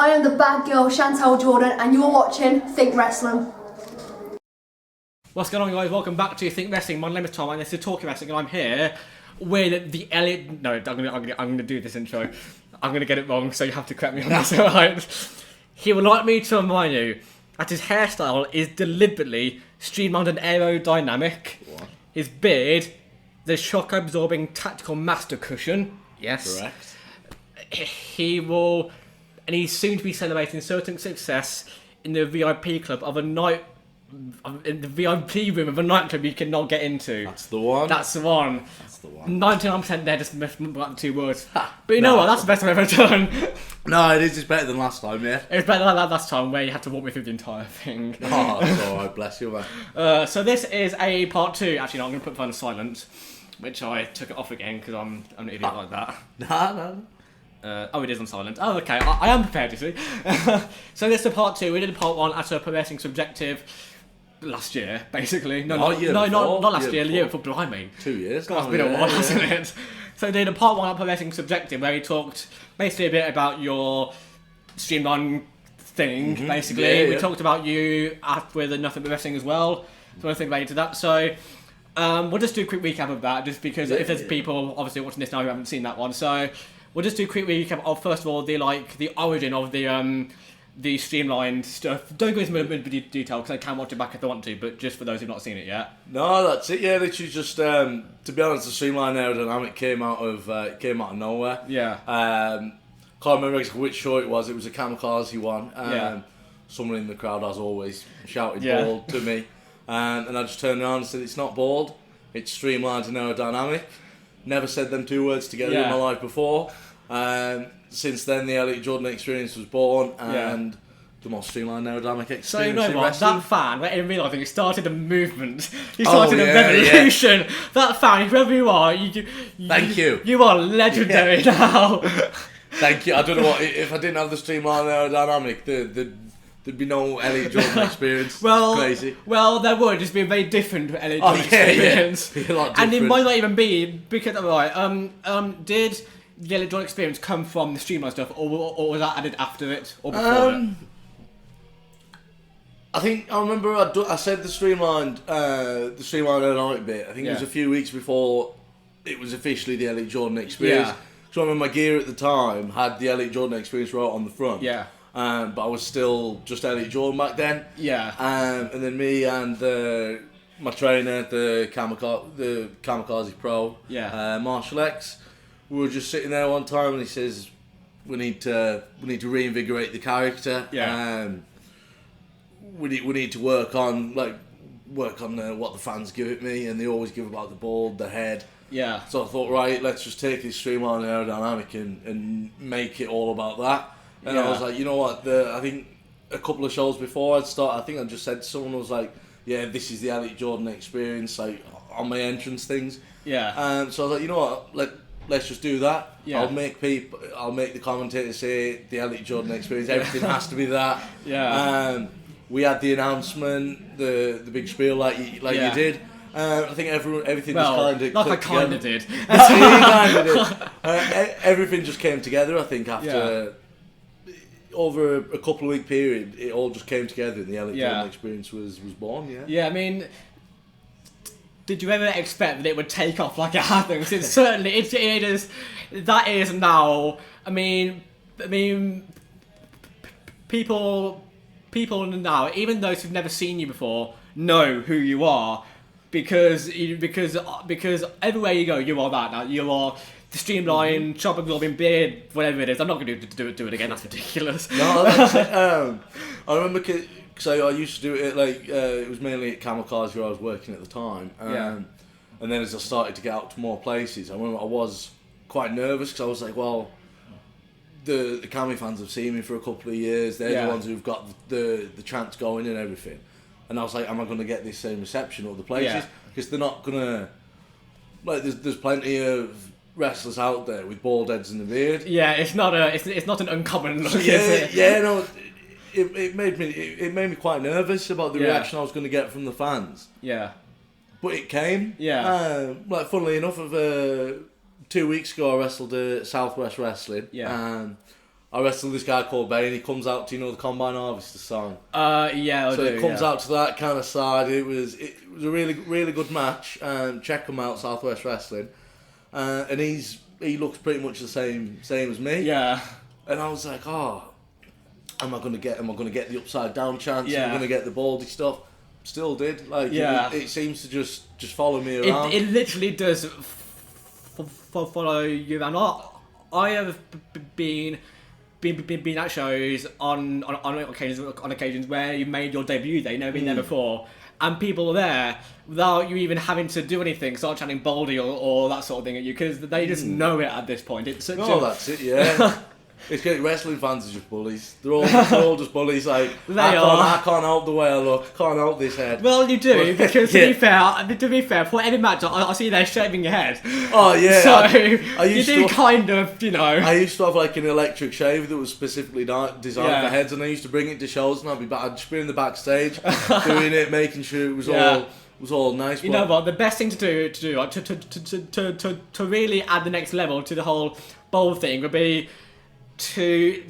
I am the bad girl Chantal Jordan, and you're watching Think Wrestling. What's going on, guys? Welcome back to Think Wrestling. My name is Tom, and this is Talking Wrestling, and I'm here with the Elliott. No, I'm gonna do this intro. I'm gonna get it wrong, so you have to correct me on this. Alright. He would like me to remind you that his hairstyle is deliberately streamlined and aerodynamic. What? His beard, the shock-absorbing tactical master cushion. Yes. Correct. He's soon to be celebrating certain success in the VIP club of a night. In the VIP room of a nightclub you cannot get into. That's the one. That's the one. That's the one. 99% there just missed the two words. But you know what? That's the best I've ever done. No, it is. It's better than last time, yeah. It was better than that last time where you had to walk me through the entire thing. Oh, that's alright. Bless you, man. So this is a part 2. Actually, no, I'm going to put the phone on silent, which I took it off again because I'm an idiot like that. No. It is on silent. Oh, okay. I am prepared, you see. So this is part 2. We did part 1 at a Pro Wrestling Subjective last year, basically. Not last year. The year before, behind me. 2 years. God, it's been a while, hasn't it? So we did a part 1 at Pro Wrestling Subjective where he talked basically a bit about your streamline thing, basically. We talked about you with Nothing But Wrestling as well. So anything related to that. So we'll just do a quick recap of that, just because if there's people obviously watching this now who haven't seen that one. So we'll just do a quick recap of, first of all, the origin of the streamlined stuff. Don't go into detail because I can watch it back if I want to, but just for those who've not seen it yet. No, that's it. Yeah, literally just to be honest, the streamline aerodynamic came out of nowhere. Yeah. Can't remember exactly which show it was. It was a kamikaze one. Someone in the crowd, as always, shouted "bald" to me, and I just turned around and said, "It's not bald. It's streamlined and aerodynamic." Never said them two words together in my life before. Since then, the ELLIOTT Jordan experience was born, and the most streamlined aerodynamic experience. So you know in what? wrestling. That fan, in real life, he started a movement. He started a revolution. Yeah. That fan, whoever you are, thank you. You are legendary now. Thank you. I don't know what if I didn't have the streamlined aerodynamic, there'd be no ELLIOTT Jordan experience. Well, it's crazy. Well, there would just be a very different ELLIOTT Jordan experience. Be a lot different. And it might not even be because did the ELLIOTT Jordan experience come from the streamline stuff, or was that added after it or before it? I think I remember I said the streamlined aerodynamic bit. I think it was a few weeks before it was officially the ELLIOTT Jordan experience. Yeah. So I remember my gear at the time had the ELLIOTT Jordan experience right on the front. Yeah. But I was still just ELLIOTT Jordan back then. Yeah. And then me and my trainer, the Kamikaze Pro, Marshall X, we were just sitting there one time and he says, we need to reinvigorate the character. Yeah. We need to work on what the fans give it me, and they always give about the bald, the head. Yeah. So I thought, right, let's just take this streamlined aerodynamic and make it all about that. And I was like, you know what? I think a couple of shows before I'd start, I think I just said to someone, I was like, yeah, this is the ELLIOTT Jordan experience, like on my entrance things. Yeah. So I was like, you know what? Let's just do that. Yeah. I'll make the commentators say the ELLIOTT Jordan experience. Everything has to be that. Yeah. We had the announcement, the big spiel like you did. I think everything just kind of... I kind of did. Everything just came together, I think, after... Over a couple of week period, it all just came together and the ELLIOTT Jordan experience was born, Yeah, I mean... Did you ever expect that it would take off like it has? Because certainly it is. That is now. I mean, people now, even those who've never seen you before, know who you are because everywhere you go, you are that now. You are the streamlined, chop absorbing beard, whatever it is. I'm not going to do it again. That's ridiculous. No, that's it. I remember. So I used to do it it was mainly at Kamikaze where I was working at the time. And then as I started to get out to more places, I remember I was quite nervous because I was like, well, the Kami fans have seen me for a couple of years. They're the ones who've got the chants going and everything. And I was like, am I going to get this same reception at other places? Because they're not going to... there's plenty of wrestlers out there with bald heads and a beard. Yeah, it's not an uncommon look, is it? No... It made me quite nervous about the reaction I was going to get from the fans. Yeah. But it came. Yeah. Funnily enough, 2 weeks ago I wrestled at Southwest Wrestling. Yeah. I wrestled this guy called Bane. He comes out to, the Combine Harvester song. Yeah, I so do, it comes out to that kind of side. It was a really, really good match. Check him out, Southwest Wrestling. And he looks pretty much the same as me. Yeah. And I was like, am I gonna get the upside down chance? Yeah. Am I gonna get the baldy stuff? Still did. Like, it seems to just follow me around. It literally does follow you. And I have been at shows on occasions where you made your debut there, you've never been there before, and people are there without you even having to do anything, start chanting Baldy or that sort of thing at you, because they just know it at this point. It's such that's it, yeah. It's great. Wrestling fans are just bullies. They're all just bullies. Like, I can't help the way I look. Can't help this head. Well, you do, because to be fair, for every match I see you there shaving your head. Oh yeah. So I used you do to, kind of, I used to have like an electric shave that was specifically designed for heads, and I used to bring it to shows, and I'd just be in the backstage doing it, making sure it was all nice. You know what? The best thing to do to really add the next level to the whole bowl thing would be to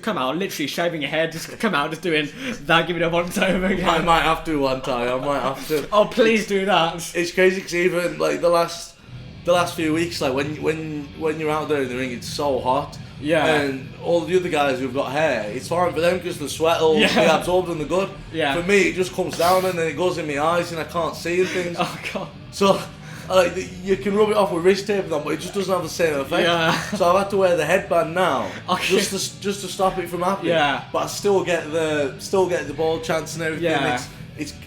come out, literally shaving your head, just come out, just doing that, giving it once over again. I might have to one time. I might have to. Oh, please do that. It's crazy because even like the last few weeks, like when you're out there in the ring, it's so hot. Yeah. And all the other guys who've got hair, it's fine for them because the sweat will be absorbed in the good. Yeah. For me, it just comes down and then it goes in my eyes and I can't see and things. Oh god. So. Like, you can rub it off with wrist tape and that, but it just doesn't have the same effect. Yeah. So I've had to wear the headband now, just to stop it from happening. Yeah. But I still get the ball chance and everything. Yeah.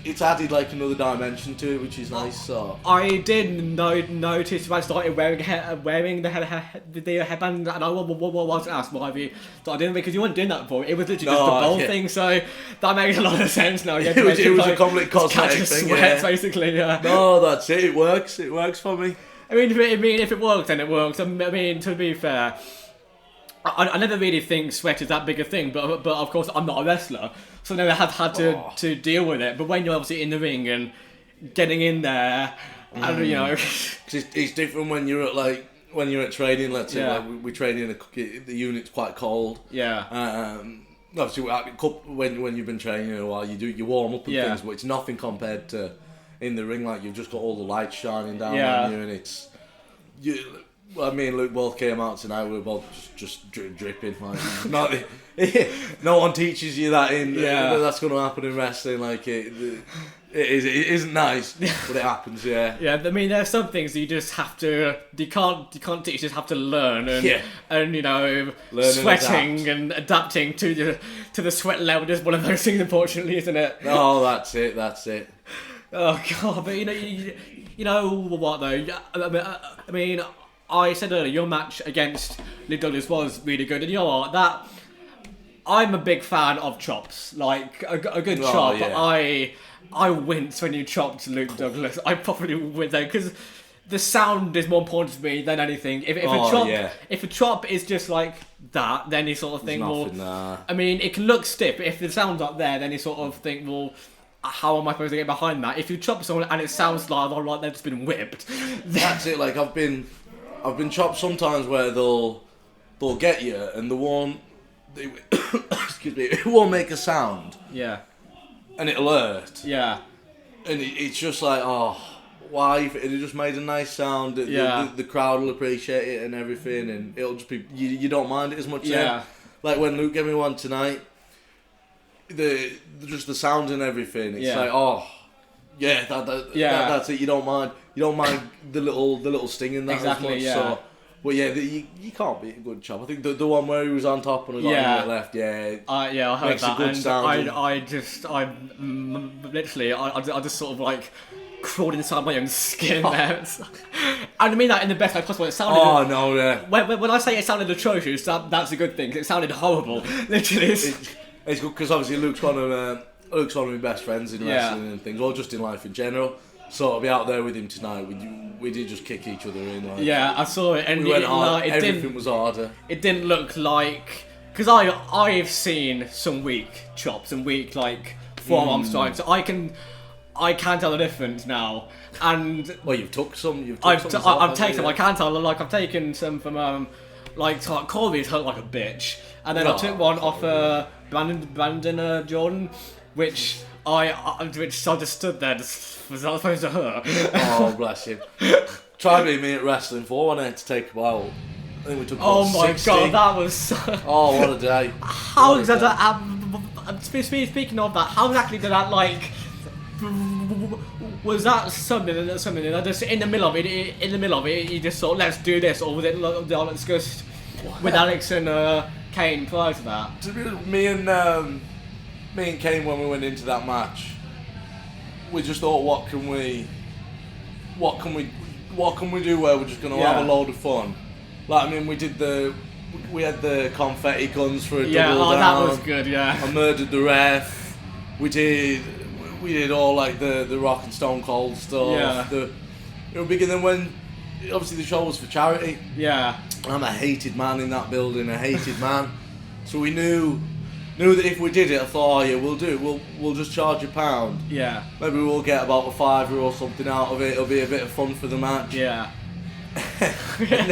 It's added like another dimension to it, which is nice. So I did notice when I started wearing the headband, and I was asked why you started doing it, because you weren't doing that before. It was literally just the bowl thing, so that makes a lot of sense now. It was a complete cosmetic thing, basically. Yeah. No, that's it. It works. It works for me. I mean, if it works, then it works. I mean, to be fair, I never really think sweat is that big a thing, but of course I'm not a wrestler, so I never have had to deal with it. But when you're obviously in the ring and getting in there, and cause it's different when you're at training. Let's say like we train in the unit's quite cold. Yeah. Obviously, when you've been training a while, you warm up and things, but it's nothing compared to in the ring. Like, you've just got all the lights shining down on you, and it's me and Luke both came out tonight. We were both just dripping. Like, no one teaches you that that's going to happen in wrestling. Like, it isn't nice, but it happens. Yeah. Yeah. I mean, there are some things you just have to. You can't teach. You just have to learn and sweating and adapting to the sweat level is one of those things. Unfortunately, isn't it? Oh, that's it. That's it. Oh god, but you know what though? I mean, I said earlier, your match against Luke Douglas was really good, and you know what? I'm a big fan of chops. Like a good chop. Yeah. I winced when you chopped Luke Douglas. I probably would though, because the sound is more important to me than anything. If a chop is just like that, then you sort of think, I mean, it can look stiff, but if the sound's up there, then you sort of think, well, how am I supposed to get behind that? If you chop someone and it sounds like they've just been whipped. That's it. Like, I've been chopped sometimes where they'll get you and excuse me, it won't make a sound. Yeah. And it'll hurt. Yeah. And it's just like, oh, why? It just made a nice sound. The crowd will appreciate it and everything, and it'll just be you don't mind it as much. Yeah. Like when Luke gave me one tonight, just the sound and everything. It's like, oh, yeah, that's it. You don't mind the little sting in that as much. Yeah. So, but yeah, you can't beat a good chop. I think the one where he was on top and I got him left. I heard makes that. A good and sound. I just sort of like crawled inside my own skin there. And I mean that in the best way possible. It sounded. Oh no, yeah. When I say it sounded atrocious, that's a good thing. It sounded horrible. Literally. It's good because obviously Luke's one of my best friends in wrestling and things, or just in life in general. So I'll be out there with him tonight. We did just kick each other in. Like, yeah, I saw it, and we went hard. Everything was harder. It didn't look like, because I've seen some weak chops and weak like forearm strikes. So I can tell the difference now. And well, you've took some. I've taken some. I can tell. Like I've taken some from like Corby's hurt like a bitch, and then I No. took one off Brandon Jordan, which I just stood there, just was not supposed to hurt. Oh, bless him. Tried being me at wrestling for one, I had to take him out. I think we took Oh about my 60. god, that was so... Oh, what a day. How What a exactly... day. Speaking of that, how exactly did that, like... Was that something that just in the middle of it, you just thought, let's do this, or was it discussed with Alex and Kane prior to that? To be honest, me and Kane, when we went into that match, we just thought, what can we do where we're just going to have a load of fun? Like, I mean, we had the confetti guns for a double down. That was good, yeah. I murdered the ref. We did all like the Rock and Stone Cold stuff. Yeah. It was big, and then when obviously the show was for charity. Yeah. I'm a hated man in that building, a hated man. So we knew that if we did it, I thought, oh yeah, we'll do it. We'll just charge £1. Yeah. Maybe we'll get about a £5 or something out of it. It'll be a bit of fun for the match. Yeah. And then we get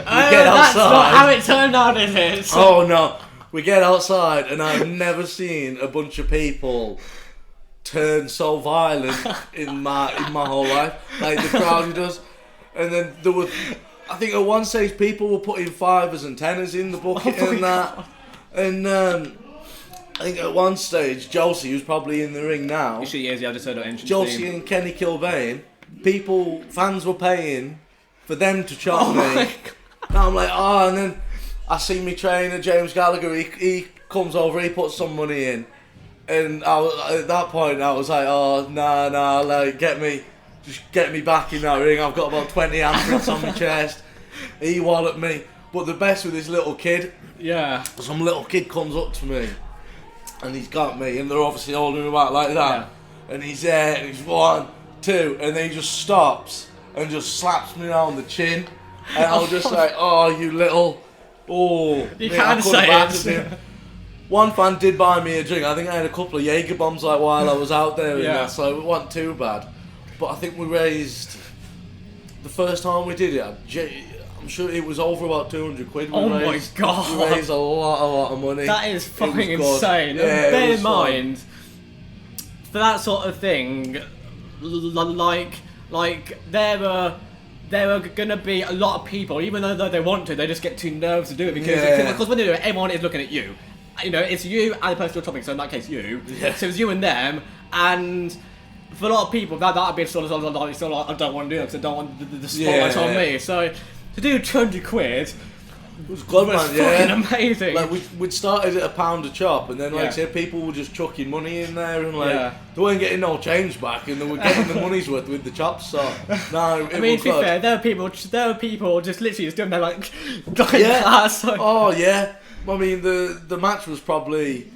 That's outside. not how it turned out, is it? Oh no. We get outside and I've never seen a bunch of people turn so violent in my whole life. Like the crowd does. And then there were, I think at one stage people were putting 5s and 10s in the bucket and that. God. And I think at one stage Josie, who's probably in the ring now, She is, yeah, I just heard her entrance Josie theme. and Kenny Kilbane, fans were paying for them to chop Oh me. my God. Now I'm like, oh, and then I see me trainer James Gallagher. He comes over, he puts some money in, and at that point I was like, oh nah, like get me back in that ring. I've got about 20 handprints on my chest. He walloped me, but the best with this little kid. Yeah. Some little kid comes up to me, and he's got me, and they're obviously holding him out like that, and he's there, and he's 1, 2, and then he just stops and just slaps me around the chin, and I was just like, oh, you little, You mate, can't I could've say battered it. him. One fan did buy me a drink. I think I had a couple of Jaeger bombs like while I was out there, and Yeah. that, so it wasn't too bad. But I think we raised, the first time we did it, I'm sure it was over about 200 quid. Oh my God. We raised a lot of money. That is It fucking was good. insane. Yeah, And it bear was in fun. mind, for that sort of thing, like there are gonna be a lot of people, even though they want to, they just get too nervous to do it because when they do it, everyone is looking at you. You know, it's you and the person you're topping. So in that case, you. Yeah. So it's you and them, and for a lot of people, that'd be sort of like, I don't want to do it because I don't want the spotlight on me. So to do 200 quid It was good, was man. Yeah. fucking amazing. Like we'd started at £1 a chop, and then like I Yeah. said, people were just chucking money in there, and like Yeah. they weren't getting no change back, and they were getting the money's worth with the chops. So no, it I mean, was to be good. fair, there are people just literally just doing their like Yeah. that. So Oh yeah. I mean the match was probably.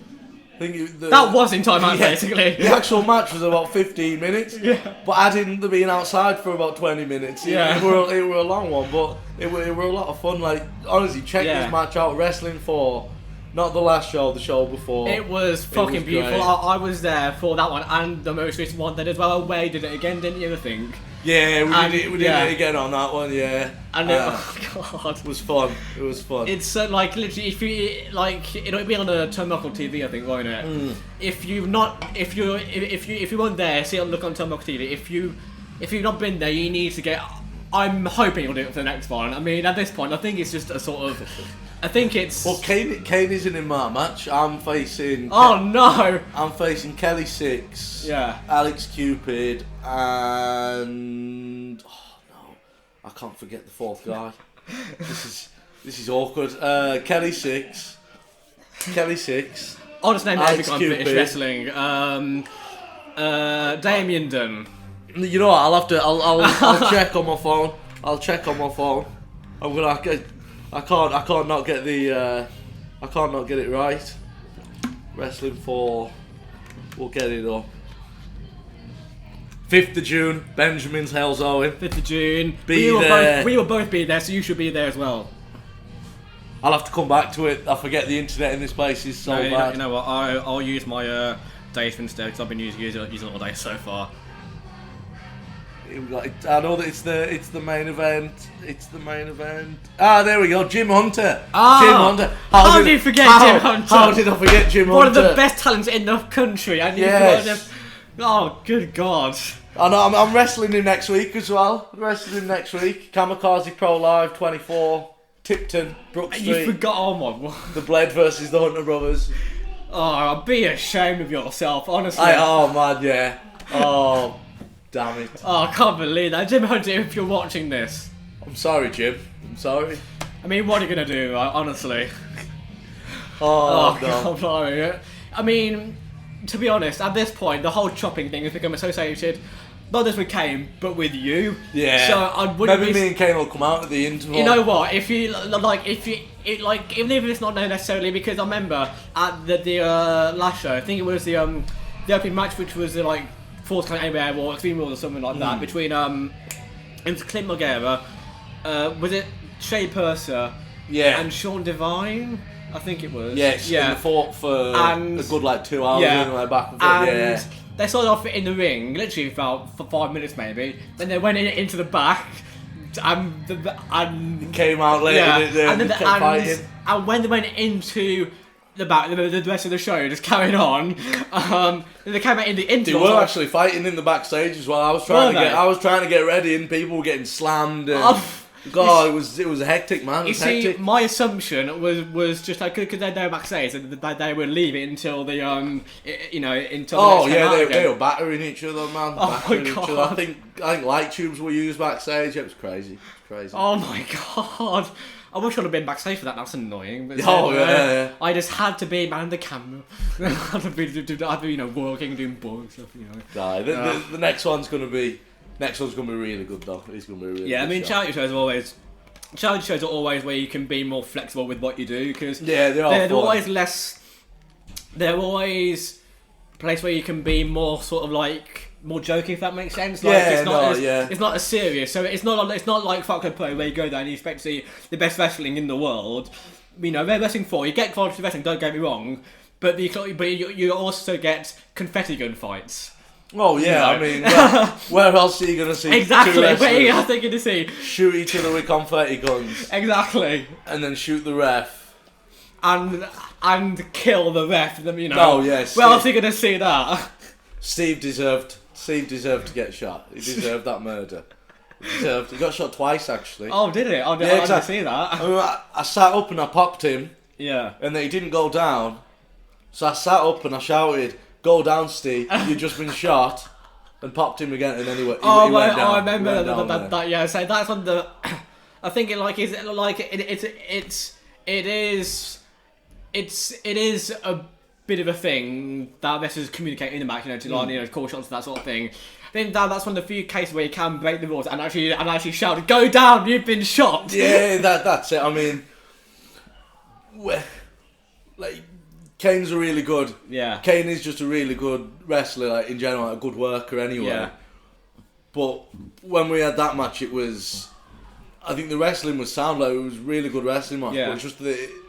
I think that was in time out, basically. The actual match was about 15 minutes. Yeah. But adding the being outside for about 20 minutes. Yeah. It were a long one, but it were a lot of fun. Like honestly, check this match out. Wrestling 4, not the last show, the show before. It was fucking was beautiful. great. I was there for that one and the most recent one then as well. Way did it again, didn't you? I think. Yeah, we did yeah. it again on that one. Yeah. And oh god. It was fun. It was fun. It's like literally, if you like, it'll be on a Turnbuckle TV, I think, won't it? If you weren't there, see it look on Turnbuckle TV. If you've not been there, you need to get. I'm hoping you'll do it for the next one. I mean, at this point, I think it's just a sort of. I think it's. Well, Kane isn't in my match. I'm facing. Oh no! I'm facing Kelly Six. Yeah. Alex Cupid and I can't forget the fourth guy. This is awkward. Kelly Six. I'll just name Alex everyone British Cupid. wrestling. Damien Dunn. You know what? I'll check on my phone. I'll check on my phone. I can't not get it right. Wrestling 4. We'll get it up. 5th of June, Benjamin's Hell's Owen. 5th of June. Be there. We will both be there, so you should be there as well. I'll have to come back to it. I forget the internet in this place is so bad. You know what? I'll use my days instead because I've been using it all day so far. I know that it's the main event. It's the main event. Ah, there we go. Jim Hunter. Jim Hunter. How did you forget Jim Hunter? How did I forget Jim Hunter? One of the best talents in the country. And yes. Oh, good God. I know. I'm wrestling him next week as well. Wrestling him next week. Kamikaze Pro Live 24. Tipton, Brook Street. You forgot. Oh my. The Blade versus the Hunter Brothers. Oh, be ashamed of yourself, honestly. Oh man, yeah. Oh, damn it. Oh, I can't believe that. Jim Hunter, if you're watching this. I'm sorry, Jim. I'm sorry. I mean, what are you going to do, honestly? Oh, no. God, sorry. I mean, to be honest, at this point, the whole chopping thing has become associated, not just with Kane, but with you. Yeah. So I wouldn't Maybe me and Kane will come out at the interval. You know what? If you even if it's not necessarily, because I remember at the last show, I think it was the opening match, which was the fourth kind of NBA or Extreme Rules or something like that between it was Clint Morgera, was it Shea Purser? Yeah. And Sean Devine. I think it was. Yes. Yeah. And they fought for a good 2 hours. Yeah. Back and forth. Yeah. They started off in the ring, literally for 5 minutes maybe. Then they went into the back, and came out later. Yeah, and kept fighting. And when they went into the back, the rest of the show just carried on. They came out in the interval. They were actually fighting in the backstage as well. I was trying to get ready, and people were getting slammed. And God, it was hectic, man. See, my assumption was just because they were backstage, that they would leave it until the until. Oh yeah, they were battering each other, man. Oh my God. I think light tubes were used backstage. It was crazy. Oh my God. I wish I'd have been backstage for that. That's annoying. But yeah. I just had to be behind the camera. I had to be, working, doing boring stuff. Nah, the next one's gonna be really good though. It's gonna be really. Yeah, good I mean, charity shows are always where you can be more flexible with what you do, because they're always less. They're always a place where you can be more sort of more joking, if that makes sense. It's not as serious. So it's not like Fuck Pro where you go there and you expect to see the best wrestling in the world. They're wrestling for you get quality wrestling. Don't get me wrong, but you also get confetti gun fights. Oh yeah, I mean, where else are you going to see? Exactly, where else are you going to see? Shoot each other with confetti guns. Exactly. And then shoot the ref. And kill the ref. Oh yes. Where else are you going to see that? Steve deserved to get shot. He deserved that murder. He got shot twice actually. Oh, did it? I didn't see that. I sat up and I popped him. Yeah. And then he didn't go down. So I sat up and I shouted, "Go down, Steve! You've just been shot," and popped him again, and then he went down. I remember that. Yeah, so that's on the. I think it is a bit of a thing that wrestlers communicate in the match, to call shots and that sort of thing. I think that's one of the few cases where you can break the rules and actually shout, "Go down! You've been shot!" Yeah, that's it. I mean, Kane's a really good. Yeah. Kane is just a really good wrestler, in general, a good worker anyway. Yeah. But when we had that match, I think the wrestling was sound. It was really good wrestling match. Yeah. But it's just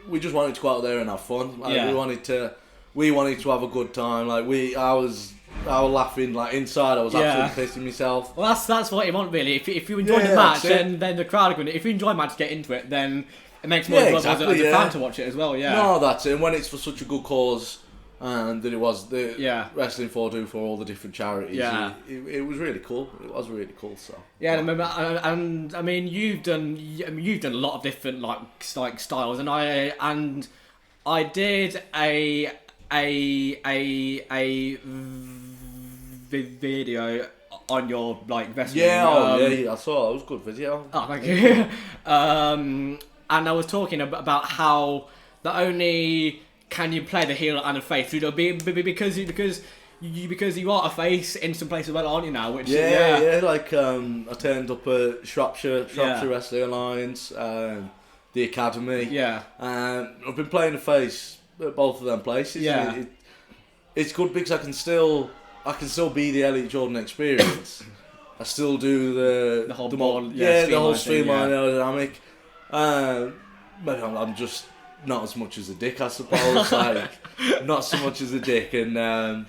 we just wanted to go out there and have fun. We wanted to have a good time. I was laughing. Inside, I was absolutely pissing myself. Well, that's what you want really. If you enjoy the match, then the crowd are going. If you enjoy a match, get into it. Then it makes more fun as a fan to watch it as well. Yeah. No, that's it. And when it's for such a good cause, and that it was the Wrestling for all the different charities. Yeah. It was really cool. It was really cool. So. Yeah, and I mean you've done a lot of different styles, and I did a video on your wrestling. Yeah, I saw it. It was a good video. Oh, thank you. And I was talking about how not only can you play the heel and the face, because you are a face in some places, aren't you now? Which I turned up at Shropshire Wrestling Alliance, the Academy. Yeah. I've been playing the face at both of them places. Yeah. It's good because I can still be the Elliott Jordan experience. I still do the whole streamline aerodynamic. Maybe I'm just not as much as a dick, I suppose. Not so much as a dick, and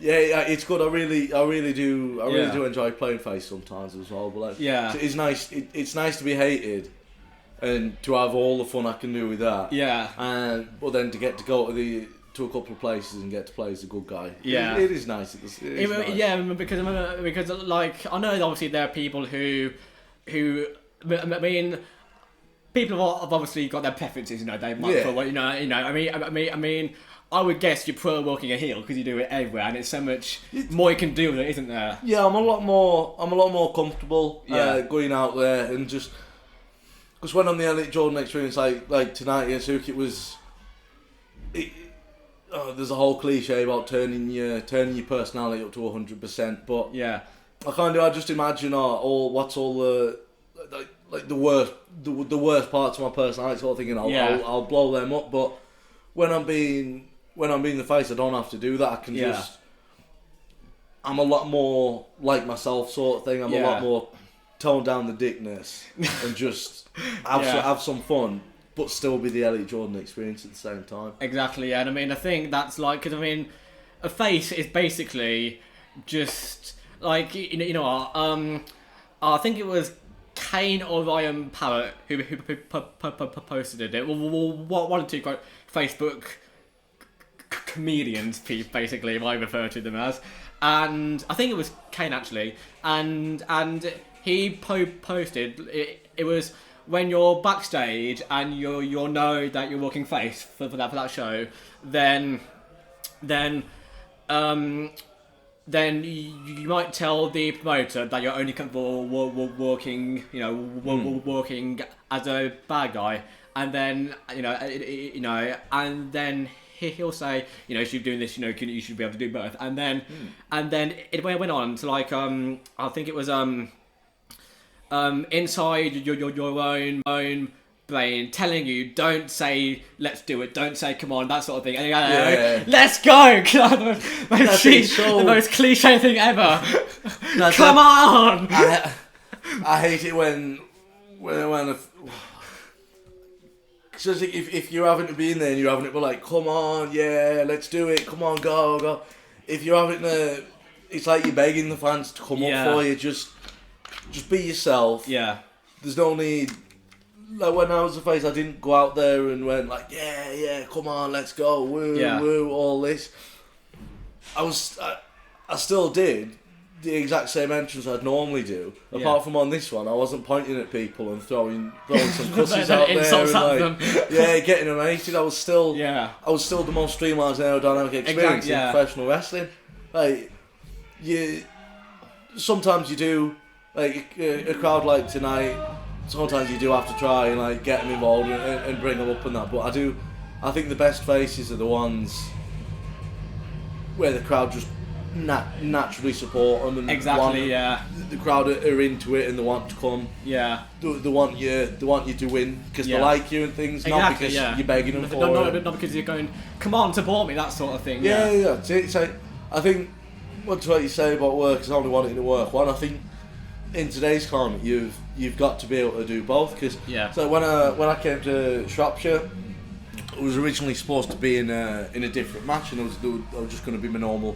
Yeah, it's good. I really do enjoy playing face sometimes as well. But like, it's nice. It's nice to be hated, and to have all the fun I can do with that. Yeah. But then to get to go to a couple of places and get to play as a good guy. Yeah. It is nice. It is nice. Yeah, because like I know obviously there are people who I mean. People have obviously got their preferences, you know. They might put, I mean, I would guess you prefer working a heel because you do it everywhere, and it's so much more you can do with it, isn't there? Yeah, I'm a lot more comfortable going out there and just because when on the Elliott Jordan experience, like tonight against Hook, it was. There's a whole cliche about turning your personality up to 100%, but I just imagine what's all the like the worst parts of my personality sort of thing, and I'll blow them up. But when I'm being the face, I don't have to do that. I can just. I'm a lot more like myself, sort of thing. I'm a lot more tone down the dickness and just have some fun, but still be the Elliott Jordan experience at the same time. Exactly, yeah. And I mean, I think that's like, because I mean, a face is basically just like I think it was Kane or Ryan Parrott who posted it. One or two Facebook comedians, basically, I refer to them as, and I think it was Kane actually, and he posted it was when you're backstage and you know that you're working face for that show, then you might tell the promoter that you're only comfortable working, working as a bad guy, and then and then he'll say, you should be doing this, you should be able to do both, and then it went on to like I think it was inside your own brain telling you, don't say let's do it, don't say come on, that sort of thing, and you go, let's go. The most cliche thing ever. Come on. I hate it when because if you're having to be in there and you're having to be like, come on, yeah, let's do it, come on, go. If you're having to, it's like you're begging the fans to come up for you. Just be yourself. Yeah. There's no need. Like when I was a face, I didn't go out there and went like, yeah, come on, let's go, woo, all this. I still did the exact same entrance I'd normally do, apart from on this one, I wasn't pointing at people and throwing some cusses out there and like, getting them hated. I was still the most streamlined aerodynamic experience in professional wrestling. Like sometimes you do, like a crowd like tonight. Sometimes you do have to try and like get them involved and bring them up and that. But I think the best faces are the ones where the crowd just naturally support them and the crowd are into it and they want to come. Yeah, they want you to win because they like you and things, not because you're begging them for it. Not because you're going, come on, support me, that sort of thing. Yeah. So I think what you say about work is only wanting to work one. I think in today's climate, you've got to be able to do both. Because so when I came to Shropshire, I was originally supposed to be in a different match, and I was just going to be my normal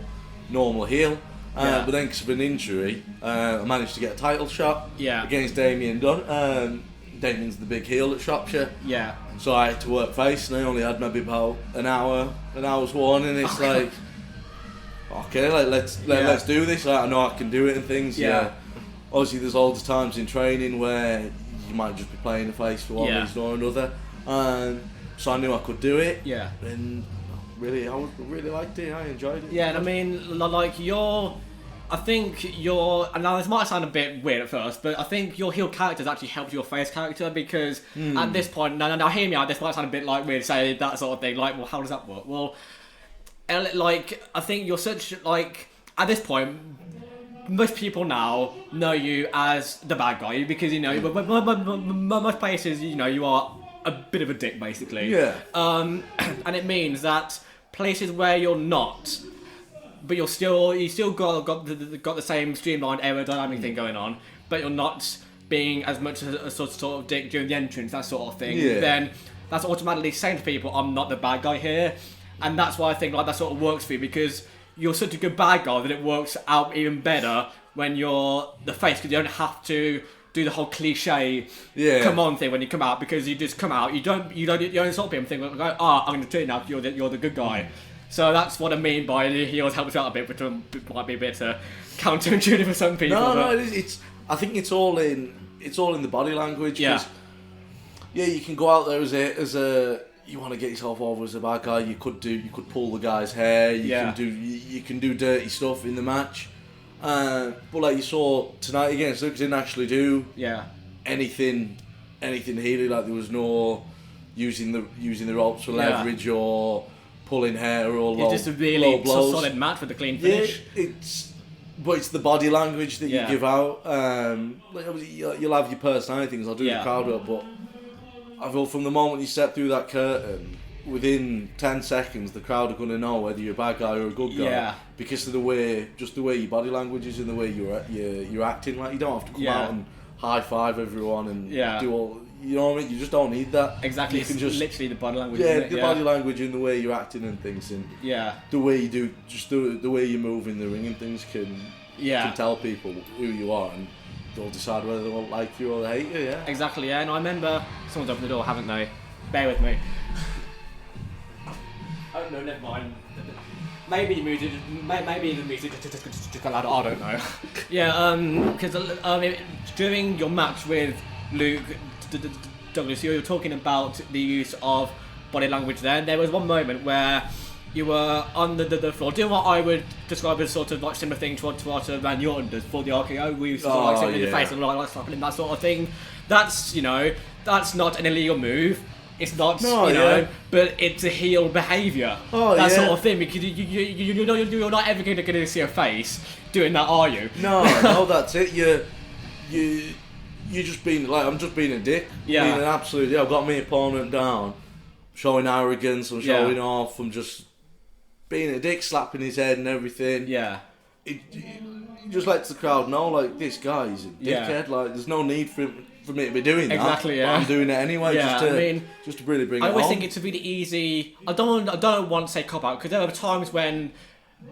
heel. But then because of an injury, I managed to get a title shot against Damien Dunn. Damien's the big heel at Shropshire. Yeah. So I had to work face, and I only had maybe about an hour's warning. It's like, okay, like let's do this. I know I can do it and things. Yeah. Obviously, there's all the times in training where you might just be playing a face for one reason or another. So I knew I could do it. Yeah. And I really liked it. I enjoyed it. Yeah, and I mean, like I think your, and now this might sound a bit weird at first, but I think your heel character has actually helped your face character because at this point, now hear me out, this might sound a bit like weird to say that sort of thing, like, well, how does that work? Well, like, I think you're such, like, at this point, most people now know you as the bad guy because, most places, you are a bit of a dick, basically. Yeah. And it means that places where you're not, but you still got the same streamlined aerodynamic thing going on, but you're not being as much a sort of dick during the entrance, that sort of thing. Yeah. Then that's automatically saying to people, I'm not the bad guy here, and that's why I think like that sort of works for you because you're such a good bad guy that it works out even better when you're the face, because you don't have to do the whole cliche come on thing when you come out, because you just come out, you don't stop people and think like, oh, I'm going to do it now, you're the good guy. So that's what I mean by the heels helps out a bit, which might be a bit counterintuitive for some people. No, it's. I think it's all in the body language. Yeah. You can go out there as a you want to get yourself over as a bad guy. You could pull the guy's hair. You can do dirty stuff in the match. But like you saw tonight against Luke, didn't actually do anything healy. Like there was no using the ropes for leverage or pulling hair or low, it's just a really solid match with a clean finish. But it's the body language that you give out. Like obviously you'll have your personality things. I'll do the crowd up, but I feel from the moment you step through that curtain, within 10 seconds, the crowd are going to know whether you're a bad guy or a good guy because of the way your body language is and the way you're acting. Like you don't have to come out and high five everyone and do all. You know what I mean? You just don't need that. Exactly. You can just literally the body language. The body language and the way you're acting and things, and the way you do, just the way you move in the ring and things can tell people who you are, and they'll decide whether they won't like you or they hate you. Yeah. Exactly. Yeah. And I remember someone's opened the door, haven't they? Bear with me. Oh no, never mind. Maybe the music just got louder. I don't know. Because during your match with Luke Douglas, you were talking about the use of body language there, and there was one moment where you were on the floor doing what I would describe as sort of like similar thing to what Randy Orton does for the RKO. We used to like sitting in the face and like slapping him, that sort of thing. That's that's not an illegal move. It's not, but it's a heel behaviour. That sort of thing, because you're not ever going to see a face doing that, are you? No, that's it. You just being like, I'm just being a dick. Being an absolute. I've got my opponent down, showing arrogance. I'm showing off. I'm just being a dick, slapping his head and everything. It just lets the crowd know, like, this guy's a dickhead. Like, there's no need for me to be doing that. Exactly. But I'm doing it anyway. Just to really bring it home. I always think it's a really easy. I don't want to say cop out, because there are times when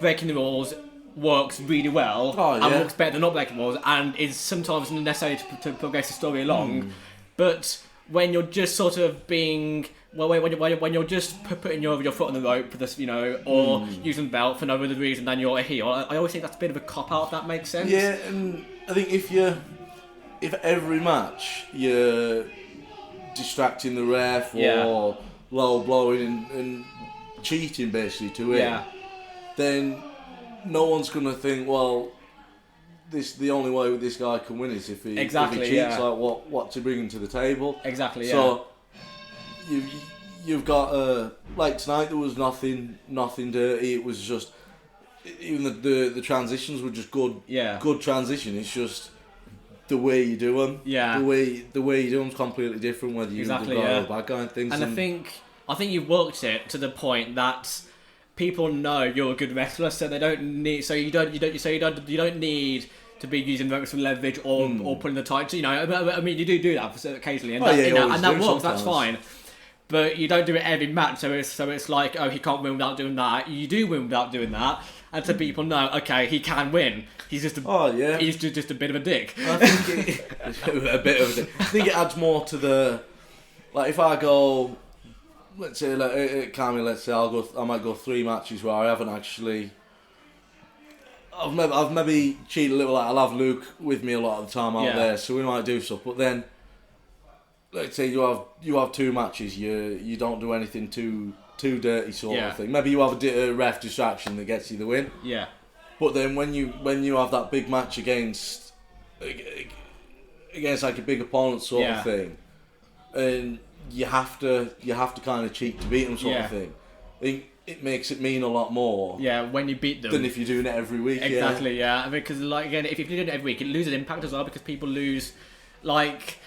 breaking the rules works really well and works better than not breaking rules, and is sometimes necessary to progress the story along. But when you're just sort of being when you're just putting your foot on the rope for this, or using the belt for no other reason than you're a heel, I always think that's a bit of a cop out. If that makes sense. Yeah, and I think if every match you're distracting the ref or low blowing and cheating basically to it, then no one's gonna think, well, the only way this guy can win is if he cheats. Like what to bring him to the table. Exactly. So you've got like tonight there was nothing dirty. It was just even the transitions were just good. Good transition. It's just the way you do them. The way you do them's completely different whether you're the good guy or the bad guy and things. And I think you've worked it to the point that people know you're a good wrestler, so they don't need. So you don't need to be using ropes for leverage or pulling the tights. I mean, you do that occasionally, and that works. That's fine. But you don't do it every match. So it's like, oh, he can't win without doing that. You do win without doing that, and so people know, okay, he can win. He's just he's just a bit of a dick. I think a bit of a dick. I think it adds more to the, like, if I go. Let's say, like, at Cammy, let's say I might go 3 matches where I haven't actually. I've maybe cheated a little. Like, I'll have Luke with me a lot of the time out there, so we might do stuff. But then, let's say you have 2 matches, you don't do anything too dirty sort of thing. Maybe you have a ref distraction that gets you the win. But then when you have that big match against like a big opponent sort of thing, and you have to kind of cheat to beat them sort of thing. I think it makes it mean a lot more. When you beat them than if you're doing it every week. Exactly. Because like again, if you're doing it every week, it loses impact as well, because people lose. Like,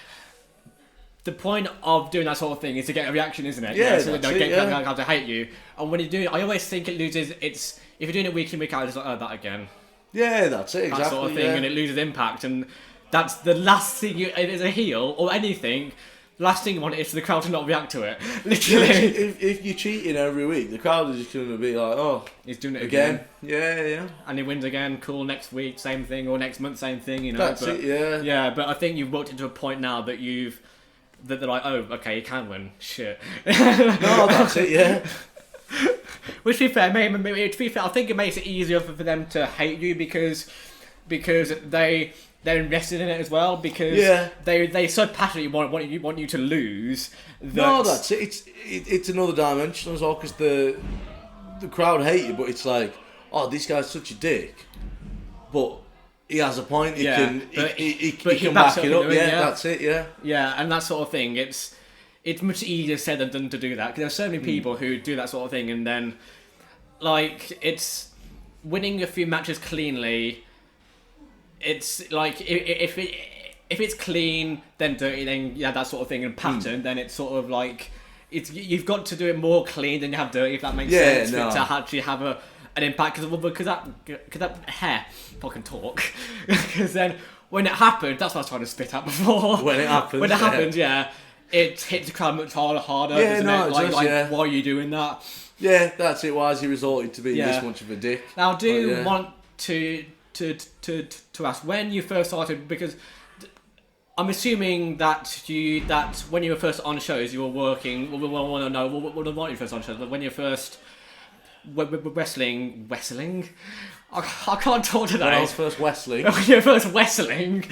the point of doing that sort of thing is to get a reaction, isn't it? So they don't get to hate you. And when you do it, I always think it loses its. If you're doing it week in, week out, it's like, oh, that again. Yeah, that's it. Exactly. That sort of thing, and it loses impact, and that's the last thing as a heel or anything. last thing you want is for the crowd to not react to it. Literally. If you're cheating every week, the crowd is just going to be like, oh, he's doing it again. Yeah. And he wins again, cool, next week, same thing, or next month, same thing, you know. That's it, yeah. Yeah, but I think you've worked into a point now that that they're like, oh, okay, you can win. Shit. No, that's it, yeah. Which, to be fair, I think it makes it easier for them to hate you because they're invested in it as well, because they so passionately want you to lose. No, that's it. It's another dimension as well, because the crowd hate you, but it's like, oh, this guy's such a dick, but he has a point. He can back it up. That's it. Yeah, and that sort of thing. It's much easier said than done to do that, because there's so many people who do that sort of thing, and then like it's winning a few matches cleanly. It's like if it's clean, then dirty, then that sort of thing, and pattern, then it's sort of like you've got to do it more clean than you have dirty, if that makes sense, for it to actually have an impact. Because that hair fucking talk. Because then when it happened, that's what I was trying to spit out before. When it happens, it hits the crowd much harder. Doesn't it? Like, why are you doing that? Yeah, that's it. Why has he resorted to being this much of a dick? Now, I do want to ask, when you first started, because I'm assuming that when you were first on shows, you were working. We want to know what you first on shows, but when you first wrestling. I can't talk today. When I was first wrestling. When you were first wrestling.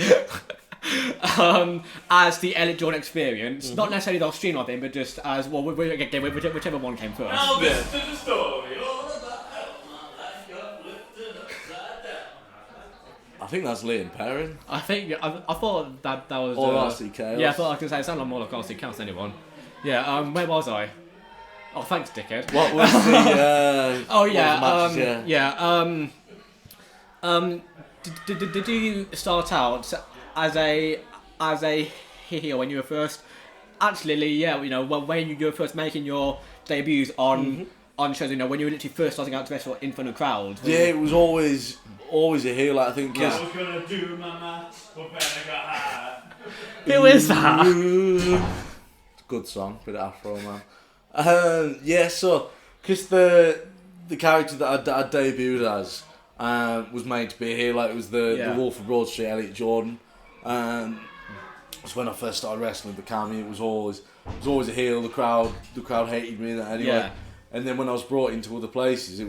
As the ELLIOTT Jordan experience, not necessarily the stream thing, but just as whichever one came first. Now this is the story all about how my life got lifted upside down. I think that's Liam Perrin. I thought that was or RC Chaos. Yeah, I thought I was going to say it sounded more like RC Chaos than anyone. Yeah. Where was I? Oh, thanks, dickhead. What was the? Did you start out as a heel when you were first? Actually, yeah. You know, when you were first making your debuts on shows, you know, when you were literally first starting out to wrestle in front of crowds. Yeah, it was always a heel. Like, I think. I was gonna do my match, but then I got high. Who is that? Good song, bit of Afro man. So because the character that I debuted as was made to be a heel, like it was the Wulfrun Pro Wrestling ELLIOTT Jordan. So when I first started wrestling the Cammy, it was always a heel. The crowd hated me anyway. Yeah. And then when I was brought into other places, I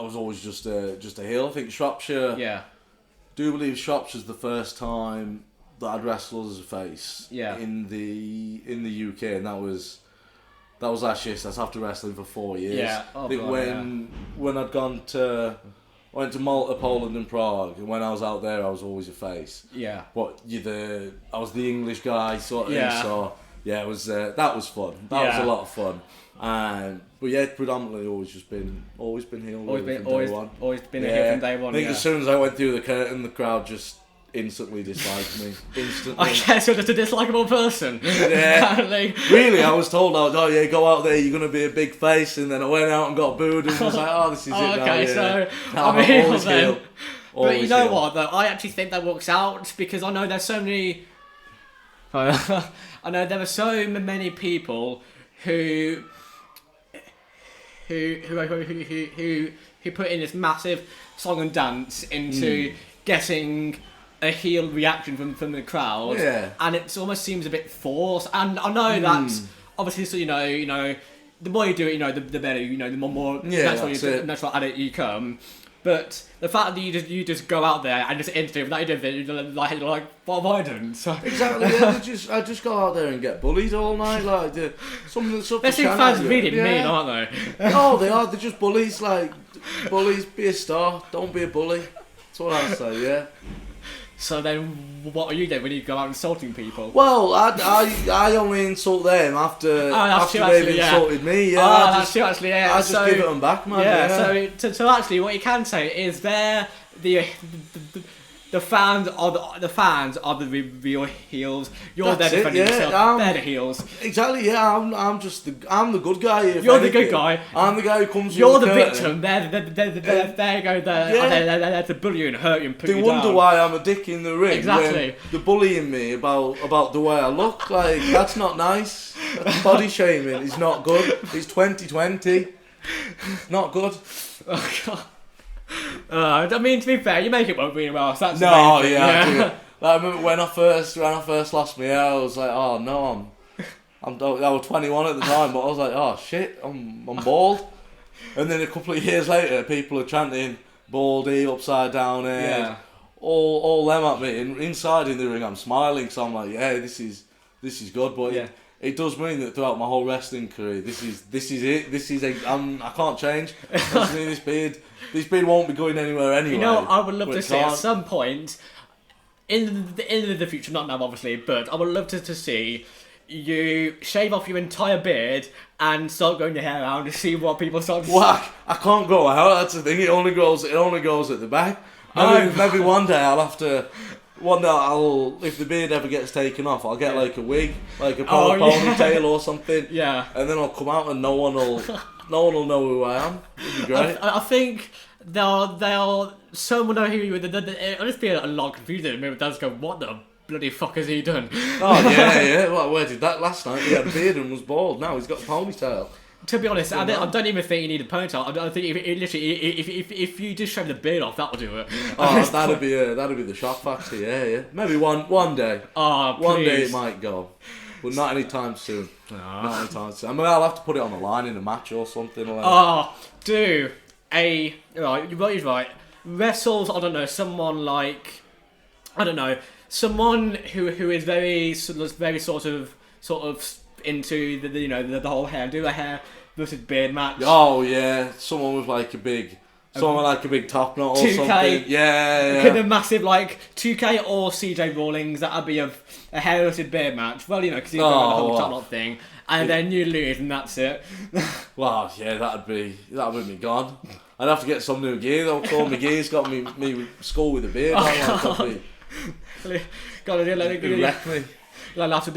was always just a heel. I think Shropshire. Yeah. Do believe Shropshire's the first time that I'd wrestled as a face. Yeah. In the UK, and that was last year. So that's after wrestling for 4 years. Yeah. I think when I'd gone to. I went to Malta, Poland and Prague, and when I was out there I was always a face. Yeah. But I was the English guy sort of thing, so it was that was fun. That was a lot of fun. But yeah, predominantly always been heel. Always been a heel from day one. I think as soon as I went through the curtain, the crowd just instantly disliked me. Instantly. I guess you're just a dislikable person. Yeah. Really, I was told, go out there, you're going to be a big face, and then I went out and got booed and was like, this is it now. Okay, so I'm a heel then. But you know what, though, I actually think that works out, because I know there's so many... I know there are so many people who put in this massive song and dance into getting a heel reaction from the crowd, and it almost seems a bit forced. And I know that's obviously, so you know, the more you do it, the better, the more natural at it you come. But the fact that you just go out there and just instantly without anything, you're like, what have I done? So exactly, I just go out there and get bullied all night, like something that's up. They're fans really mean, aren't they? No, they are. They're just bullies. Like bullies, be a star. Don't be a bully. That's what I say. Yeah. So then, what are you doing when you go out insulting people? Well, I only insult them after they've insulted me. Yeah, I just give it them back, man. Yeah. So actually, what you can say is they're the the fans are the real heels. You're there That's it, defending yeah, yourself. They're the heels. Exactly, yeah. I'm the good guy here. You're the good guy. I'm the guy who comes. You're through the curtain. victim. There you go. They're to bully you and hurt you and put They you wonder down. why I'm a dick in the ring. Exactly. When they're bullying me about the way I look. Like, that's not nice. Body shaming is not good. It's 2020. Not good. Oh God. I mean, to be fair, you make it work really well. So that's the No, main thing, yeah. I do. Like, I remember when I first lost my hair, I was like, oh no, I was 21 at the time, but I was like, oh shit, I'm bald. And then a couple of years later, people are chanting baldy, upside down head, Yeah. all them at me. And inside in the ring, I'm smiling, so I'm like, yeah, this is good. But Yeah. it does mean that throughout my whole wrestling career, this is it. I can't change. This beard won't be going anywhere anyway. You know, I would love but to it see at can't. some point in the future, not now obviously, but I would love to see you shave off your entire beard and start growing your hair out to see what people start. Whack! I can't grow out. That's the thing. It only grows at the back. Maybe one day I'll have to. One day if the beard ever gets taken off, I'll get like a wig, like a ponytail or something. Yeah. And then I'll come out and no one will know who I am. It'd be great. I think they'll someone know who you are. It'll just be a lot of confusion. Maybe they'll just go, what the bloody fuck has he done? Oh yeah. Well, where did that last night? He had a beard and was bald. Now he's got a ponytail. To be honest, I don't even think you need a ponytail. I think if you just shave the beard off, that'll do it. Oh, that'd be the shock factor. Yeah. Maybe one day. Oh, please. One day it might go, but not anytime soon. Not anytime soon. I mean, I'll have to put it on the line in a match or something. Like You're right. Wrestles. I don't know. Someone like, I don't know. Someone who is very sort of into the whole hair. Do a hair versus beard match. Oh yeah, someone with like a big top knot or 2K. something. Yeah. Could be massive like 2K or CJ Rawlings. That'd be a hair versus beard match. Well, because he's got the whole top knot thing, and then you lose, and that's it. Well, yeah, that'd be me gone. I'd have to get some new gear though. Call my gear's got me skull with a beard. Wreck me. You'll have to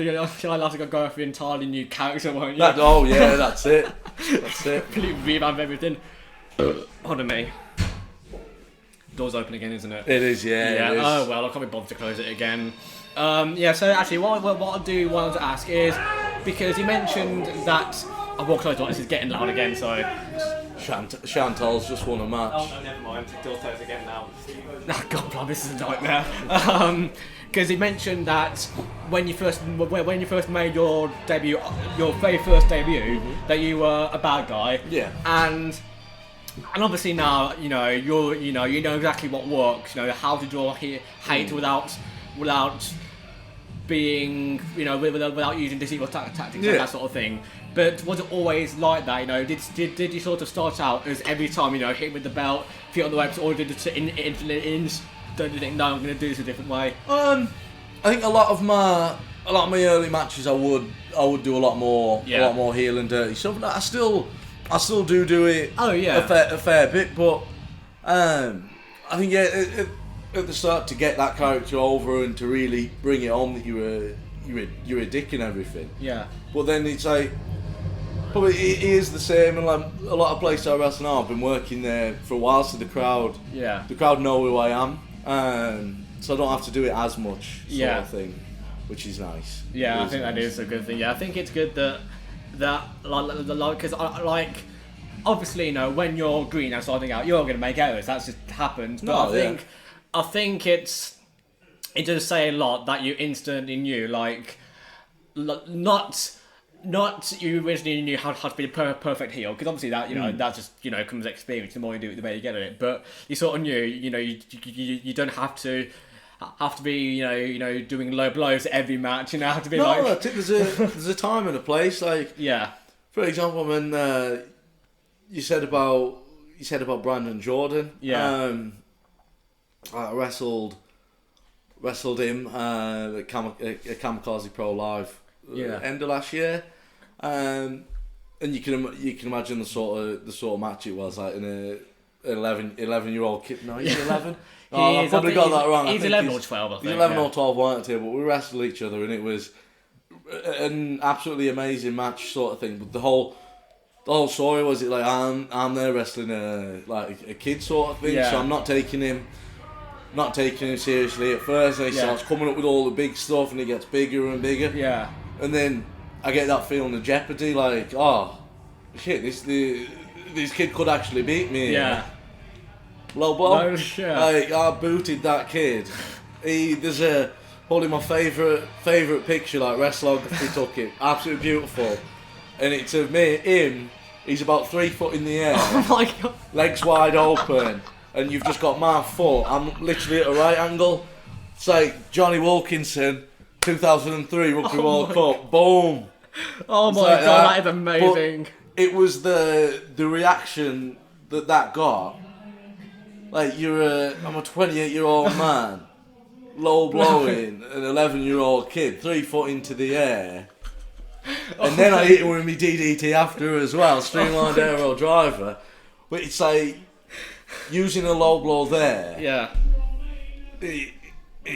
go for an entirely new character, won't you? That's it. That's it. Completely revamp everything. Pardon me. Door's open again, isn't it? It is, yeah. It is. Oh well, I can't be bothered to close it again. So actually, what I do want to ask is, because you mentioned that I will close the door. This is getting loud again, so. Chantal's just won a match. Oh no, never mind. The door's closed again now. Oh God, blimey, this is a nightmare. Because he mentioned that when you first made your debut, your very first debut, that you were a bad guy. Yeah. And obviously now you know exactly what works. How to draw hate without being without using deceitful tactics and that sort of thing. But was it always like that? Did you sort of start out as every time hit with the belt, feet on the ropes, or did it don't you think, no, I'm going to do this a different way? I think a lot of my early matches I would do a lot more heel and dirty stuff. I still do it. Oh yeah, a fair bit, but I think at the start to get that character over and to really bring it home that you're a dick and everything. Yeah. But then it's like probably it is the same, and like a lot of places I wrestle now, I've been working there for a while, so the crowd know who I am. So I don't have to do it as much sort of thing, which is nice. Yeah, I think that is a good thing. Yeah, I think it's good that because obviously when you're green and starting out, you're going to make errors. That just happens. But I think it does say a lot that you instantly knew, not you originally knew how to be a perfect heel, because obviously that that just comes with experience. The more you do it, the better you get at it. But you sort of knew you don't have to be doing low blows every match. Have to be there's a time and a place. For example, when you said about Brandon Jordan. I wrestled him at Kamikaze Pro Live end of last year. And you can imagine the sort of match it was, like in 11-year-old kid. No, he's 11. Oh, I probably got that wrong. He's 11 or 12, I think. He's 11 or 12, weren't he? But we wrestled each other, and it was an absolutely amazing match, sort of thing. But the whole story was it like I'm there wrestling a kid sort of thing, so I'm not taking him seriously at first. And he starts coming up with all the big stuff, and he gets bigger and bigger. Yeah. And then I get that feeling of jeopardy, like, oh shit, this kid could actually beat me. Yeah. Low blow. No shit. Like, I booted that kid. There's probably my favourite picture, like wrestlography took it. Absolutely beautiful. And it's of him, he's about 3 foot in the air. Oh my god. Legs wide open. And you've just got my foot. I'm literally at a right angle. It's like Johnny Wilkinson, 2003 Rugby World Cup. Boom. Oh my like god, that is amazing. But it was the reaction that got. Like, I'm a 28-year-old man, low blowing an 11-year-old kid, 3 foot into the air. And then I hit him with my DDT after as well, streamlined aerial driver. But it's like, using a low blow there. Yeah. It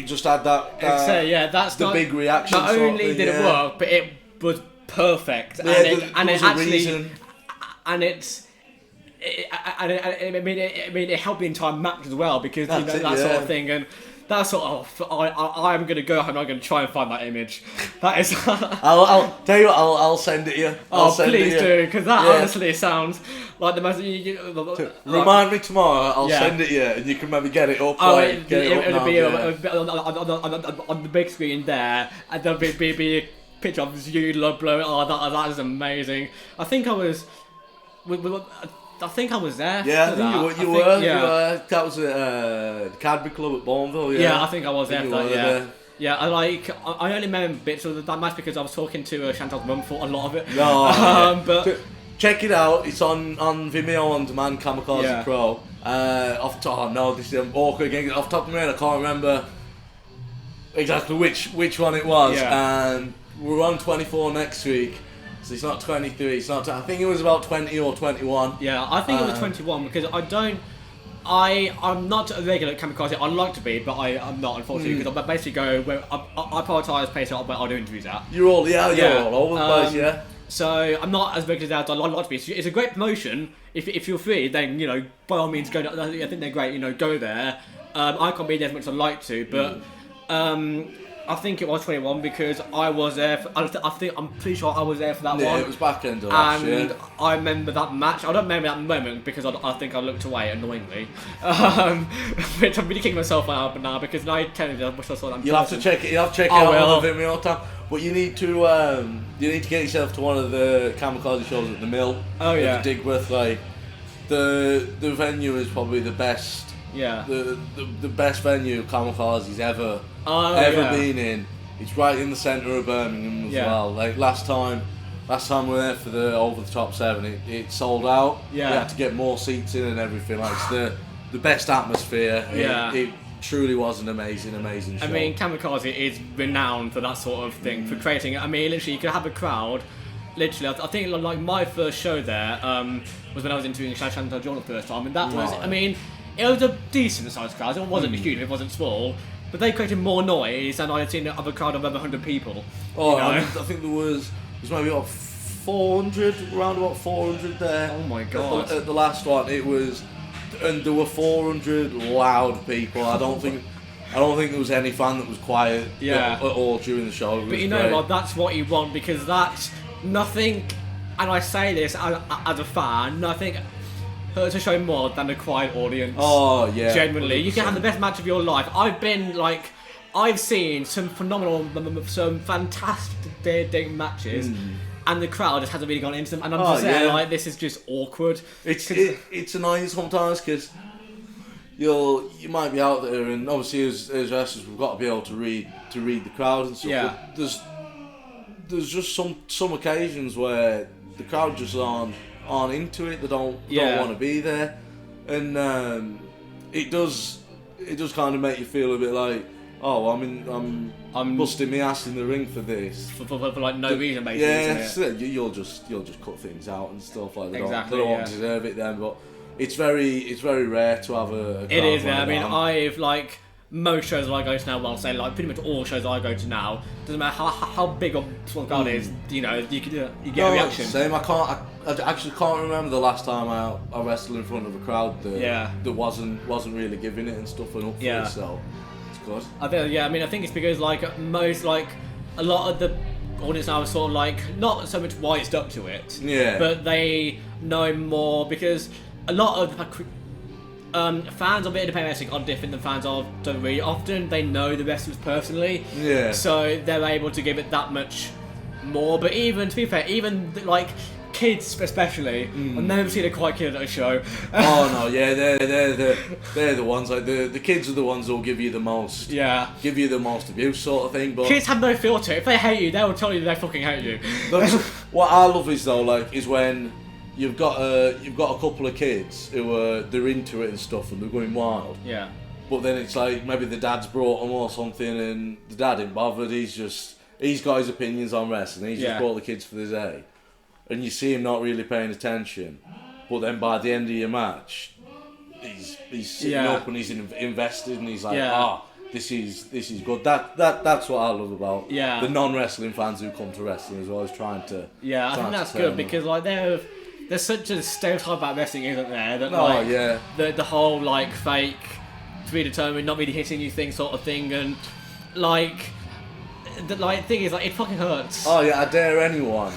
just had that that's the big reaction. Not only did it work, but it was perfect. Yeah, It helped the entire match as well, because that sort of thing, and that sort of I'm gonna go home and I'm gonna try and find that image. That is. I'll tell you what. I'll send it you. Please do, because that honestly sounds like the most. Remind me tomorrow. I'll send it you, and you can maybe get it up. It'll be on the big screen there, and there'll be a picture of you blowing. Oh, that is amazing. I think I was there. Yeah, I think you were. Yeah. That was at the Cadbury Club at Bourneville. Yeah, I think I was there for that. Yeah. Yeah, I only remember bits of that match because I was talking to Chantal's mum for a lot of it. No, but check it out. It's on Vimeo on demand. Kamikaze Pro. This is awkward again. Off the top of my head, I can't remember exactly which one it was. Yeah. And we're on 24 next week. So it's not 23, it's not. I think it was about 20 or 21. Yeah, I think it was 21 because I'm not a regular Kamikaze. I'd like to be, but I'm not, unfortunately, because I basically go where I prioritise places where I do interviews at. You're all over the place, yeah. So I'm not as regular as I'd like to be. It's a great promotion. If you're free, then by all means go. I think they're great. Go there. I can't be there as much as I'd like to, but I think it was 21 because I was there. I'm pretty sure I was there for that one. Yeah, it was back end of last year. And I remember that match. I don't remember that moment because I think I looked away annoyingly, which I'm really kicking myself out now because now I wish I saw that. You'll have to check it. You'll have to check it out on the Vimeo tab. But you need to get yourself to one of the Kamikaze shows at the Mill. Oh yeah. At Digworth, like the venue is probably the best. Yeah. The best venue Kamikaze's ever been in. It's right in the centre of Birmingham as well. Like last time we were there for the Over the Top 7, it sold out. Yeah. We had to get more seats in and everything. Like it's the best atmosphere. Yeah. It truly was an amazing show. I mean, Kamikaze is renowned for that sort of thing, for creating. I mean, literally, you could have a crowd. Literally, I think like my first show there was when I was interviewing Chantal Jordan the first time, and that was, I mean, it was a decent sized crowd. It wasn't huge, it wasn't small, but they created more noise than I had seen of a crowd of over 100 people. Oh, I think there was maybe about 400, around about 400 there. Oh my god! At the last one, it was, and there were 400 loud people. I don't think there was any fan that was quiet at all during the show. But you know what? That's what you want, because that's nothing. And I say this as a fan, nothing hurts a show more than a quiet audience. Oh yeah. Genuinely, 100%. You can have the best match of your life. I've seen some fantastic matches. And the crowd just hasn't really gone into them, and I'm just there like, this is just awkward. It's annoying sometimes because you might be out there, and obviously as wrestlers we've got to be able to read the crowd and stuff. Yeah. But there's just some occasions where the crowd just aren't into it. They don't want to be there, and it does kind of make you feel a bit like, oh, I'm busting my ass in the ring for this for like no reason, basically. Yeah, you'll just cut things out and stuff like that. Exactly, they don't deserve it then. But it's very rare to have a crowd. It is, yeah. I running mean, down. I've like most shows that I go to now. Well, I'll say like pretty much all shows I go to now. Doesn't matter how big a small crowd is. You know, you get a reaction. Same. I actually can't remember the last time I wrestled in front of a crowd that wasn't really giving it and stuff and up for it. So it's good. I think it's because like most like a lot of the audience now is sort of like not so much wised up to it. Yeah. But they know more because a lot of fans of independent wrestling are different than fans of WWE. Often they know the wrestlers personally, so they're able to give it that much more. But even to be fair, even like kids especially, I've never seen a quiet kid at a show. Oh no, yeah, they're the ones like the kids are the ones who'll give you the most abuse sort of thing. But kids have no filter. If they hate you, they will tell you they fucking hate you. What I love is though, like, is when you've got a couple of kids who they're into it and stuff and they're going wild. Yeah. But then it's like maybe the dad's brought them or something and the dad ain't bothered. He's got his opinions on wrestling. He's just brought the kids for the day, and you see him not really paying attention. But then by the end of your match, he's sitting up and he's invested and he's like, this is good. That's what I love about the non-wrestling fans who come to wrestling as well, is trying to. Yeah, I think that's good because like there's such a stereotype about wrestling, isn't there? That the whole like fake, predetermined, not really hitting you thing sort of thing, and like the thing is like it fucking hurts. Oh yeah, I dare anyone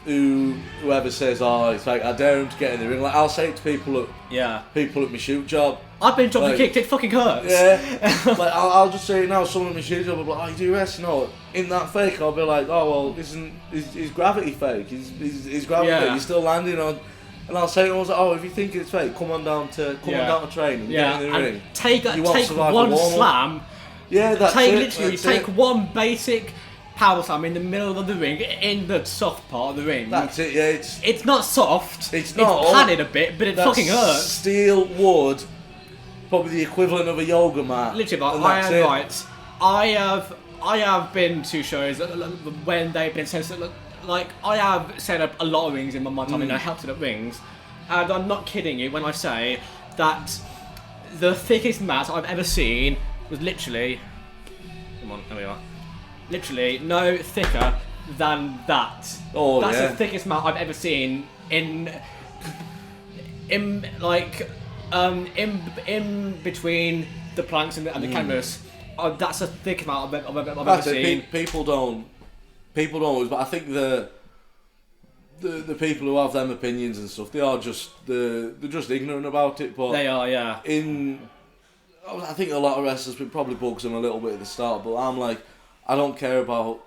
whoever says it's like, I dare him to get in the ring. Like I'll say it to people at my shoot job. I've been dropped and kicked. It fucking hurts. Yeah, like I'll just say it now. Someone at my shoot job will be like, you do wrestling? No, in that fake, I'll be like, oh well, is gravity fake? Is gravity fake? You're still landing on. And I'll say to them, if you think it's fake, come on down to train and get in the ring. Take one slam. Yeah, that's it. Take one basic power slam in the middle of the ring, in the soft part of the ring. That's it. Yeah, it's not soft. It's not. It's padded a bit, but it fucking hurts. Steel wood, probably the equivalent of a yoga mat. Literally, but I have been to shows when they've been set up. Like I have set up a lot of rings in my time, and I helped set up rings, and I'm not kidding you when I say that the thickest mat I've ever seen was literally. Come on, there we are. Literally no thicker than that. That's the thickest mat I've ever seen in between the planks and the canvas. That's the thickest mat I've ever seen. People don't, but I think the people who have them opinions and stuff, they're just ignorant about it. But they are, yeah. I think a lot of wrestlers, it probably bugs them a little bit at the start, but I'm like, I don't care about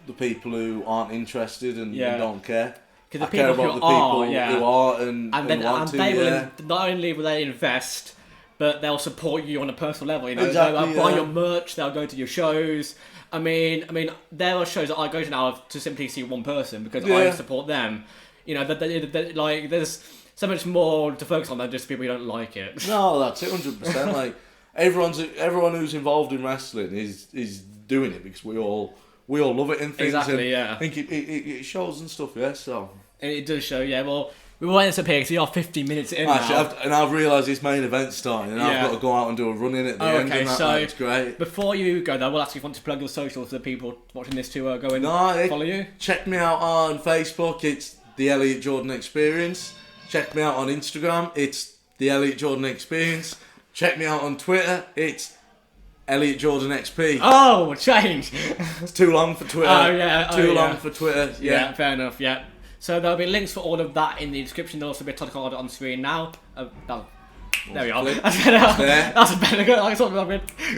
the people who aren't interested and don't care. Because the people who are and want to. Will not only will they invest, but they'll support you on a personal level. You know, exactly, they'll buy your merch, they'll go to your shows. I mean, there are shows that I go to now to simply see one person because I support them. You know, like there's so much more to focus on than just people who don't like it. No, that's it, 100%. Like everyone who's involved in wrestling is doing it because we all love it and things. Exactly, and I think it shows and stuff. Yeah, so it does show. Yeah, well. We won't end up here because you are 15 minutes in Actually, now. I've realised this main event's starting and I've got to go out and do a run-in at the end. Okay, so it's great. Before you go though, we'll actually want to plug your socials for the people watching this to go and follow you. Check me out on Facebook, it's The Elliott Jordan Experience. Check me out on Instagram, it's The Elliott Jordan Experience. Check me out on Twitter, it's Elliott Jordan XP. Oh, change! It's too long for Twitter. Too long for Twitter. Yeah, fair enough, yeah. So there'll be links for all of that in the description. There'll also be a title card on screen now. There we are. That's a better go. Like something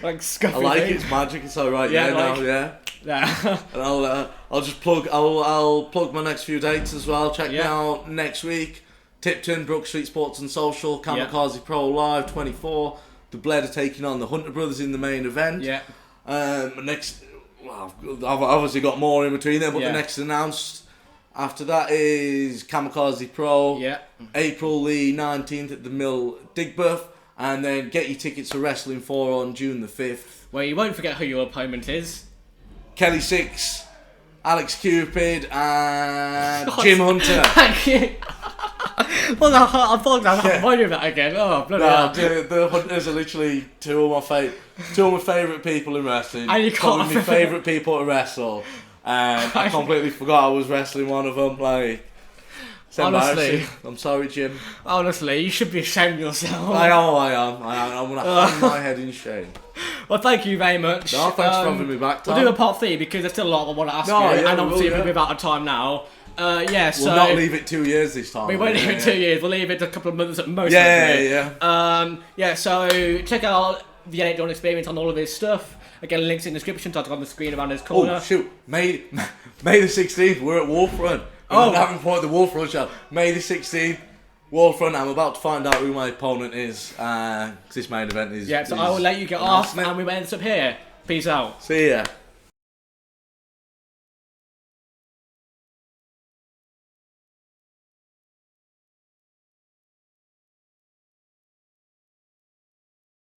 like scuffy. I like it. It's magic. It's all right. Yeah. And I'll just plug. I'll plug my next few dates as well. Check me out next week. Tipton, Brook Street Sports and Social, Kamikaze Pro Live 24. The Bled are taking on the Hunter Brothers in the main event. Yeah. Next, I've obviously got more in between there, but the next announced. After that is Kamikaze Pro, April the 19th at the Mill Digbeth, and then get your tickets to Wrestling 4 on June the 5th. Well, you won't forget who your opponent is. Kelly Six, Alex Cupid, and Jim Hunter. Thank you. Well, I thought I had to remind you of that again. Oh, bloody hell. The Hunters are literally two of my favourite people in wrestling. And you can't Probably my favourite people to wrestle. And I completely forgot I was wrestling one of them. Like, it's honestly, I'm sorry, Jim. Honestly, you should be ashamed of yourself. I am. I'm going to hang my head in shame. Well, thank you very much. No, thanks for having me back, Tom. We'll do a part 3 because there's still a lot I want to ask you. Yeah, And obviously, we'll we'll be out of time now. We'll not leave it 2 years this time. We won't leave it 2 years. We'll leave it a couple of months at most. So check out the ELLIOTT experience on all of his stuff. Again, links in the description, title on the screen around his corner. Oh, shoot. May the 16th, we're at Wulfrun. I'm having fun at the Wulfrun show. May the 16th, Wulfrun. I'm about to find out who my opponent is. Because this main event is... Yeah, so I will let you get off, and we will end up here. Peace out. See ya.